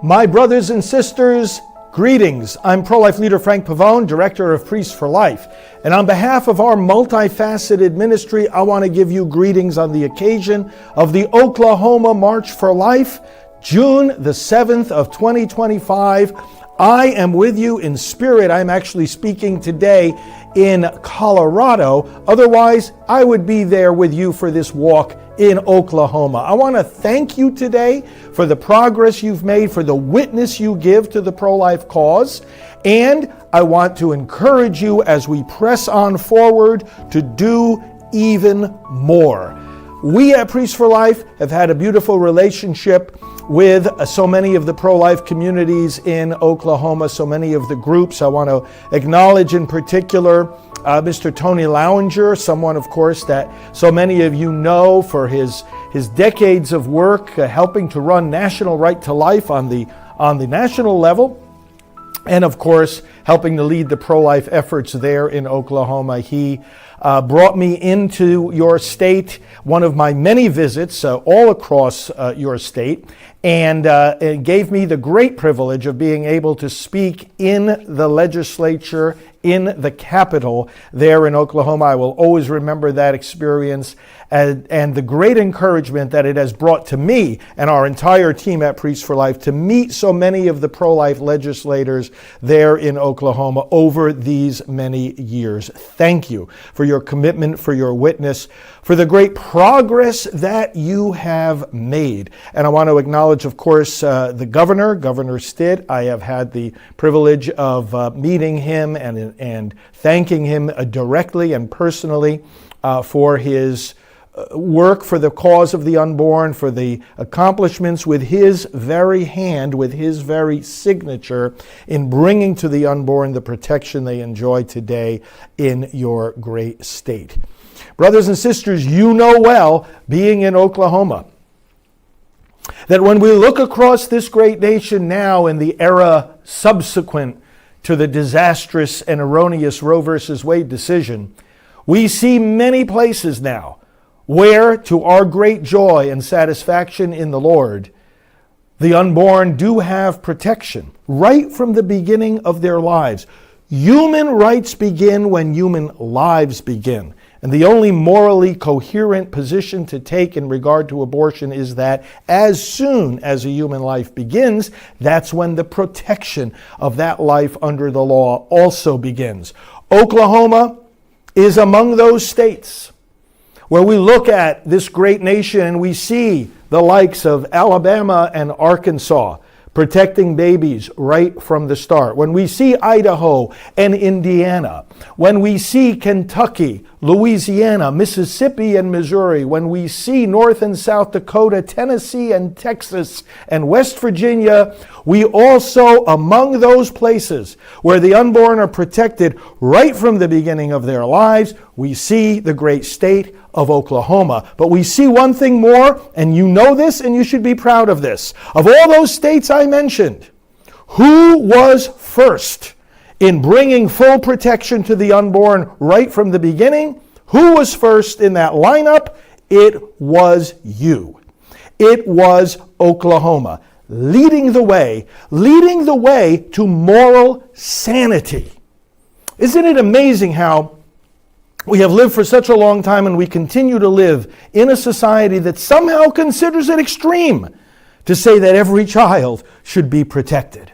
My brothers and sisters, greetings. I'm pro-life leader Frank Pavone, director of Priests for Life. And on behalf of our multifaceted ministry, I want to give you greetings on the occasion of the Oklahoma March for Life, June the 7th of 2025. I am with you in spirit. I'm actually speaking today in Colorado. Otherwise, I would be there with you for this walk in Oklahoma. I want to thank you today for the progress you've made, for the witness you give to the pro-life cause. And I want to encourage you as we press on forward to do even more. We at Priests for Life have had a beautiful relationship with so many of the pro-life communities in Oklahoma, so many of the groups. I want to acknowledge in particular Mr. Tony Lowinger, someone, of course, that so many of you know for his decades of work helping to run National Right to Life on the national level, and of course, helping to lead the pro-life efforts there in Oklahoma. He brought me into your state, one of my many visits all across your state, and gave me the great privilege of being able to speak in the legislature in the Capitol there in Oklahoma. I will always remember that experience and the great encouragement that it has brought to me and our entire team at Priests for Life to meet so many of the pro-life legislators there in Oklahoma over these many years. Thank you for your commitment, for your witness, for the great progress that you have made. And I want to acknowledge, of course, the Governor Stitt. I have had the privilege of meeting him and thanking him directly and personally for his work for the cause of the unborn, for the accomplishments with his very hand, with his very signature in bringing to the unborn the protection they enjoy today in your great state. Brothers and sisters, you know well, being in Oklahoma, that when we look across this great nation now in the era subsequent to the disastrous and erroneous Roe versus Wade decision, we see many places now where, to our great joy and satisfaction in the Lord, the unborn do have protection right from the beginning of their lives. Human rights begin when human lives begin. And the only morally coherent position to take in regard to abortion is that as soon as a human life begins, that's when the protection of that life under the law also begins. Oklahoma is among those states where we look at this great nation and we see the likes of Alabama and Arkansas protecting babies right from the start. When we see Idaho and Indiana, when we see Kentucky, Louisiana, Mississippi, and Missouri, when we see North and South Dakota, Tennessee, and Texas, and West Virginia, we also, among those places where the unborn are protected right from the beginning of their lives, we see the great state of Oklahoma. But we see one thing more, and you know this, and you should be proud of this. Of all those states I mentioned, who was first in bringing full protection to the unborn right from the beginning? Who was first in that lineup? It was you. It was Oklahoma, leading the way to moral sanity. Isn't it amazing how we have lived for such a long time and we continue to live in a society that somehow considers it extreme to say that every child should be protected?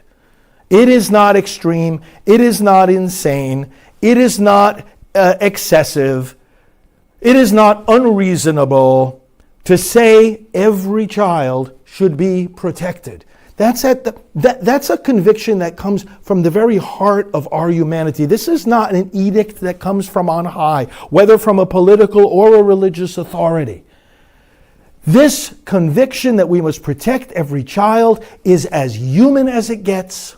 It is not extreme. It is not insane. It is not excessive. It is not unreasonable to say every child should be protected. That's a conviction that comes from the very heart of our humanity. This is not an edict that comes from on high, whether from a political or a religious authority. This conviction that we must protect every child is as human as it gets.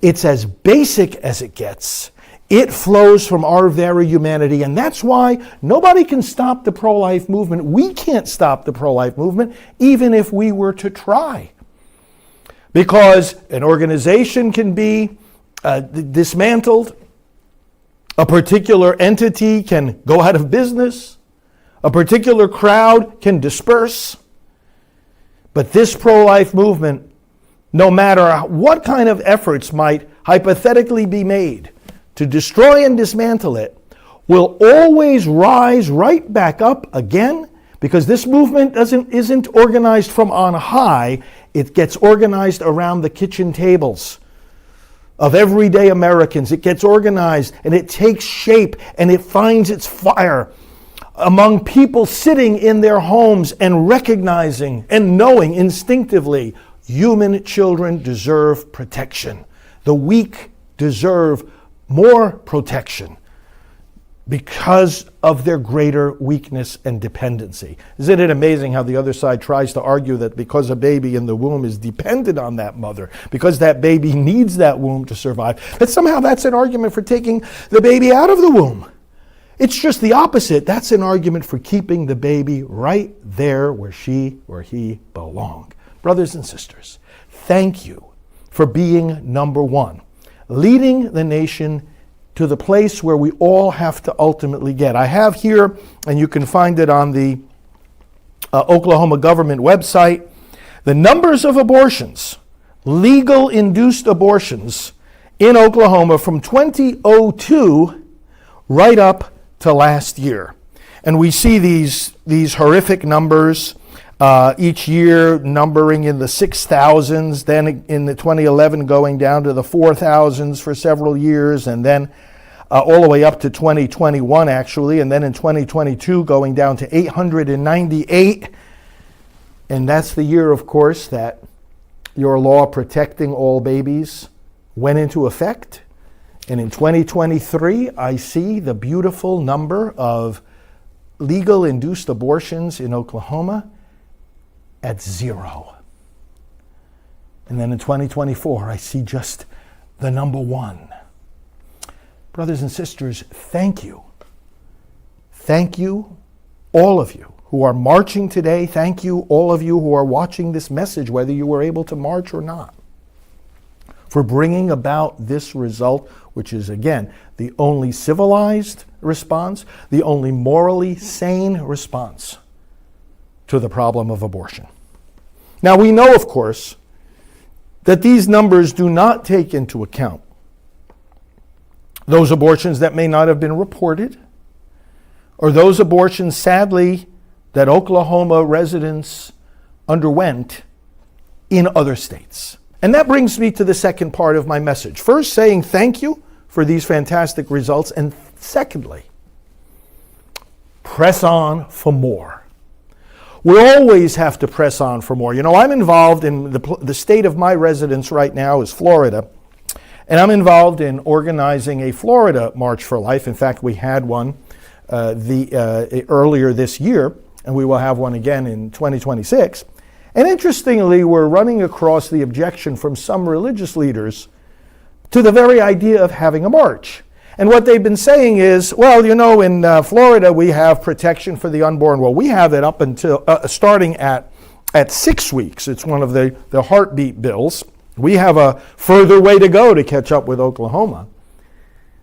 It's as basic as it gets. It flows from our very humanity, and that's why nobody can stop the pro-life movement. We can't stop the pro-life movement, even if we were to try. Because an organization can be dismantled, a particular entity can go out of business, a particular crowd can disperse, but this pro-life movement no matter what kind of efforts might hypothetically be made to destroy and dismantle it, will always rise right back up again, because this movement isn't organized from on high. It gets organized around the kitchen tables of everyday Americans. It gets organized and it takes shape and it finds its fire among people sitting in their homes and recognizing and knowing instinctively human children deserve protection. The weak deserve more protection because of their greater weakness and dependency. Isn't it amazing how the other side tries to argue that because a baby in the womb is dependent on that mother, because that baby needs that womb to survive, that somehow that's an argument for taking the baby out of the womb? It's just the opposite. That's an argument for keeping the baby right there where she or he belong. Brothers and sisters, thank you for being number one, leading the nation to the place where we all have to ultimately get. I have here, and you can find it on the Oklahoma government website, the numbers of abortions, legal induced abortions in Oklahoma from 2002 right up to last year. And we see these horrific numbers each year numbering in the 6,000s, then in the 2011 going down to the 4,000s for several years, and then all the way up to 2021 actually, and then in 2022 going down to 898. And that's the year, of course, that your law protecting all babies went into effect. And in 2023, I see the beautiful number of legal induced abortions in Oklahoma at 0. And then in 2024, I see just the number 1. Brothers and sisters, thank you. Thank you, all of you who are marching today. Thank you, all of you who are watching this message, whether you were able to march or not, for bringing about this result, which is, again, the only civilized response, the only morally sane response to the problem of abortion. Now, we know, of course, that these numbers do not take into account those abortions that may not have been reported, or those abortions, sadly, that Oklahoma residents underwent in other states. And that brings me to the second part of my message. First, saying thank you for these fantastic results, and secondly, press on for more. We always have to press on for more. You know, I'm involved in the state of my residence right now is Florida, and I'm involved in organizing a Florida March for Life. In fact, we had one earlier this year, and we will have one again in 2026. And interestingly, we're running across the objection from some religious leaders to the very idea of having a march. And what they've been saying is, well, you know, in Florida we have protection for the unborn. Well, we have it up until starting at 6 weeks. It's one of the heartbeat bills. We have a further way to go to catch up with Oklahoma.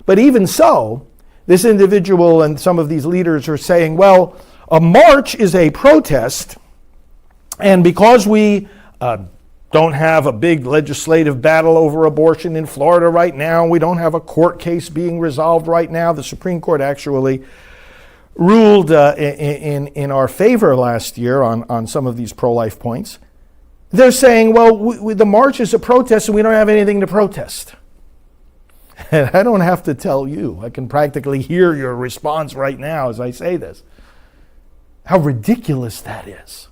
But even so, this individual and some of these leaders are saying, well, a march is a protest, and because we don't have a big legislative battle over abortion in Florida right now, we don't have a court case being resolved right now. The Supreme Court actually ruled in our favor last year on some of these pro-life points. They're saying, well, the march is a protest and we don't have anything to protest. And I don't have to tell you. I can practically hear your response right now as I say this. How ridiculous that is.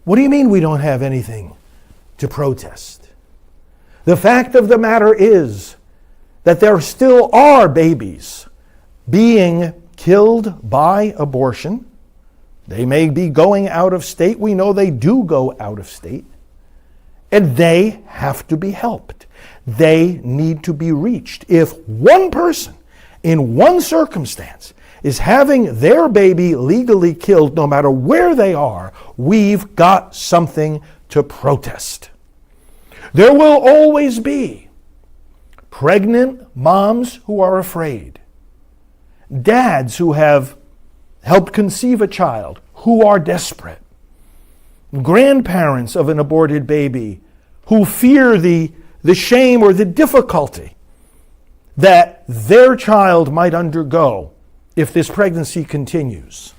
What do you mean we don't have anything to protest? The fact of the matter is that there still are babies being killed by abortion. They may be going out of state. We know they do go out of state. And they have to be helped. They need to be reached. If one person in one circumstance is having their baby legally killed, no matter where they are, we've got something to protest. There will always be pregnant moms who are afraid, dads who have helped conceive a child who are desperate, grandparents of an aborted baby who fear the shame or the difficulty that their child might undergo if this pregnancy continues.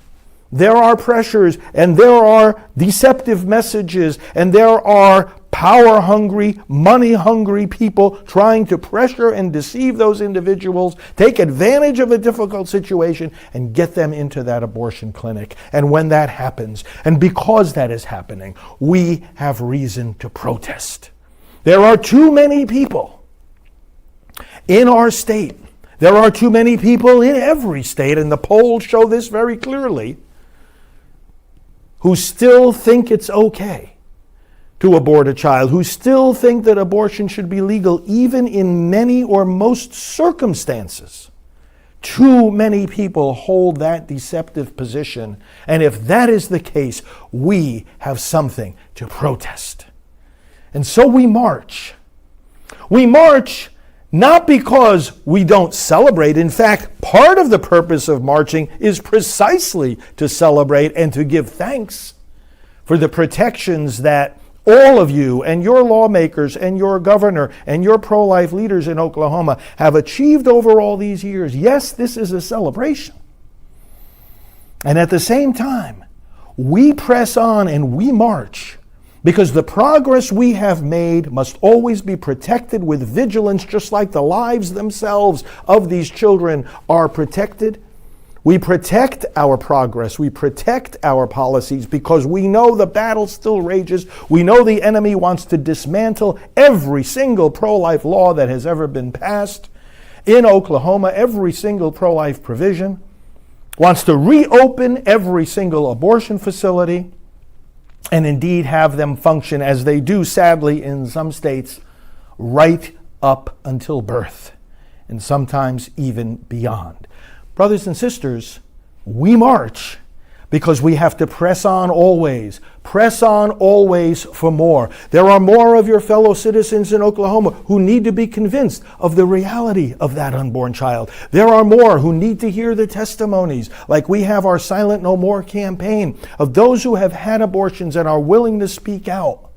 There are pressures, and there are deceptive messages, and there are power-hungry, money-hungry people trying to pressure and deceive those individuals, take advantage of a difficult situation, and get them into that abortion clinic. And when that happens, and because that is happening, we have reason to protest. There are too many people in our state. There are too many people in every state, and the polls show this very clearly, who still think it's okay to abort a child, who still think that abortion should be legal even in many or most circumstances. Too many people hold that deceptive position, and if that is the case, we have something to protest. And so we march. We march not because we don't celebrate. In fact, part of the purpose of marching is precisely to celebrate and to give thanks for the protections that all of you and your lawmakers and your governor and your pro-life leaders in Oklahoma have achieved over all these years. Yes, this is a celebration. And at the same time, we press on and we march, because the progress we have made must always be protected with vigilance, just like the lives themselves of these children are protected. We protect our progress. We protect our policies because we know the battle still rages. We know the enemy wants to dismantle every single pro-life law that has ever been passed in Oklahoma, every single pro-life provision, wants to reopen every single abortion facility, and indeed have them function as they do, sadly, in some states, right up until birth, and sometimes even beyond. Brothers and sisters, we march because we have to press on always for more. There are more of your fellow citizens in Oklahoma who need to be convinced of the reality of that unborn child. There are more who need to hear the testimonies, like we have our Silent No More campaign, of those who have had abortions and are willing to speak out.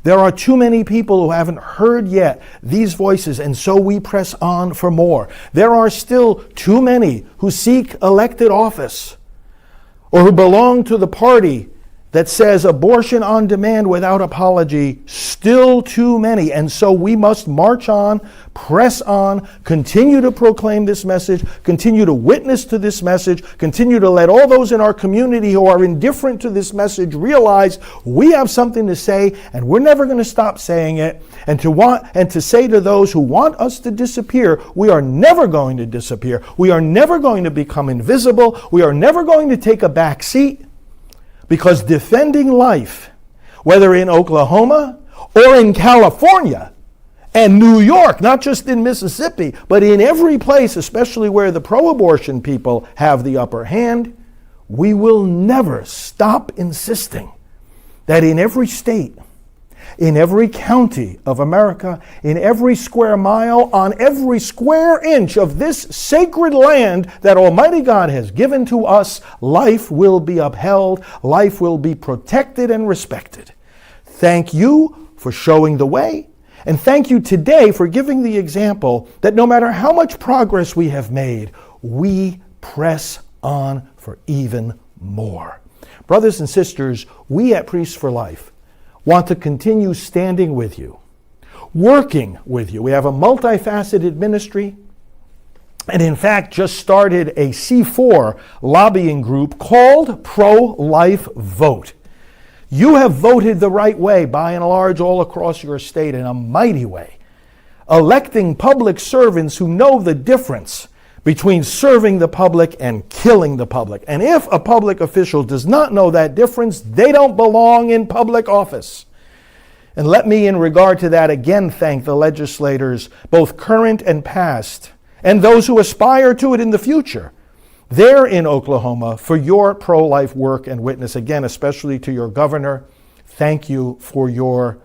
There are too many people who haven't heard yet these voices, and so we press on for more. There are still too many who seek elected office or who belong to the party that says abortion on demand without apology, still too many. And so we must march on, press on, continue to proclaim this message, continue to witness to this message, continue to let all those in our community who are indifferent to this message realize we have something to say, and we're never going to stop saying it. And to say to those who want us to disappear, we are never going to disappear. We are never going to become invisible. We are never going to take a back seat. Because defending life, whether in Oklahoma or in California and New York, not just in Mississippi, but in every place, especially where the pro-abortion people have the upper hand, we will never stop insisting that in every state, in every county of America, in every square mile, on every square inch of this sacred land that Almighty God has given to us, life will be upheld, life will be protected and respected. Thank you for showing the way, and thank you today for giving the example that no matter how much progress we have made, we press on for even more. Brothers and sisters, we at Priests for Life want to continue standing with you, working with you. We have a multifaceted ministry, and in fact just started a C4 lobbying group called Pro-Life Vote. You have voted the right way, by and large, all across your state in a mighty way, electing public servants who know the difference between serving the public and killing the public. And if a public official does not know that difference, they don't belong in public office. And let me, in regard to that, again thank the legislators, both current and past, and those who aspire to it in the future, there in Oklahoma, for your pro-life work and witness. Again, especially to your governor, thank you for your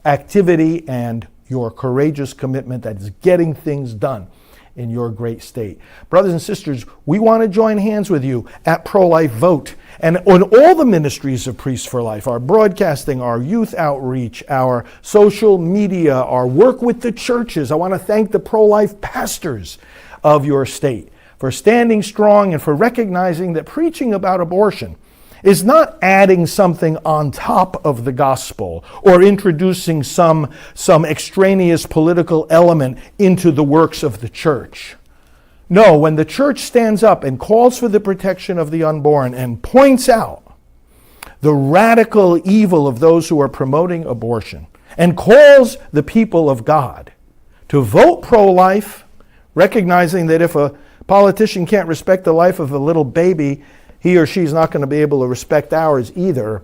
activity and your courageous commitment that is getting things done in your great state. Brothers and sisters, we want to join hands with you at Pro-Life Vote and on all the ministries of Priests for Life, our broadcasting, our youth outreach, our social media, our work with the churches. I want to thank the pro-life pastors of your state for standing strong and for recognizing that preaching about abortion is not adding something on top of the gospel or introducing some extraneous political element into the works of the church. No, when the church stands up and calls for the protection of the unborn and points out the radical evil of those who are promoting abortion and calls the people of God to vote pro-life, recognizing that if a politician can't respect the life of a little baby, he or she's not going to be able to respect ours either.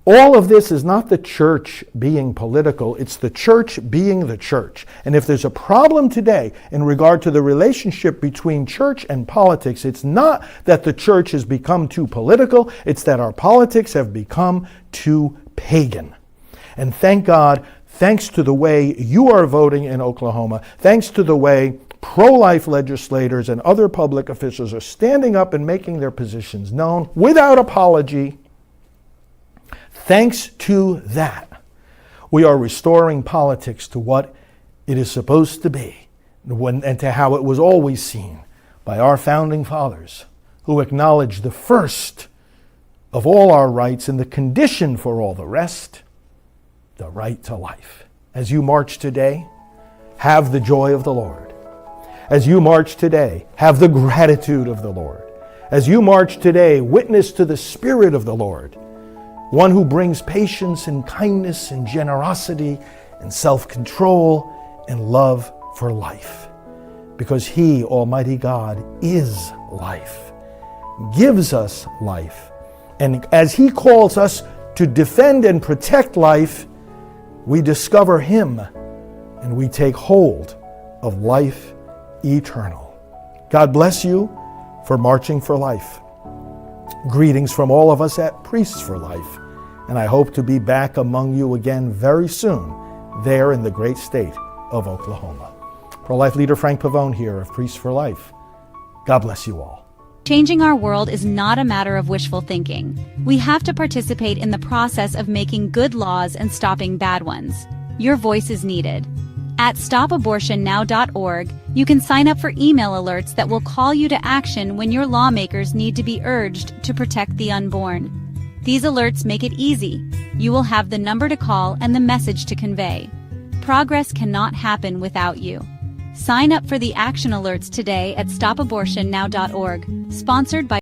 All of this is not the church being political, it's the church being the church. And if there's a problem today in regard to the relationship between church and politics, it's not that the church has become too political, it's that our politics have become too pagan. And thank God, thanks to the way you are voting in Oklahoma, thanks to the way pro-life legislators and other public officials are standing up and making their positions known without apology. Thanks to that, we are restoring politics to what it is supposed to be and to how it was always seen by our founding fathers, who acknowledged the first of all our rights and the condition for all the rest, the right to life. As you march today, have the joy of the Lord. As you march today, have the gratitude of the Lord. As you march today, witness to the Spirit of the Lord, one who brings patience and kindness and generosity and self-control and love for life. Because He, Almighty God, is life, gives us life. And as He calls us to defend and protect life, we discover Him and we take hold of life eternal. God bless you for marching for life. Greetings from all of us at Priests for Life, and I hope to be back among you again very soon there in the great state of Oklahoma. Pro-life leader Frank Pavone here of Priests for Life. God bless you all. Changing our world is not a matter of wishful thinking. We have to participate in the process of making good laws and stopping bad ones. Your voice is needed. At stopabortionnow.org, you can sign up for email alerts that will call you to action when your lawmakers need to be urged to protect the unborn. These alerts make it easy. You will have the number to call and the message to convey. Progress cannot happen without you. Sign up for the action alerts today at stopabortionnow.org, sponsored by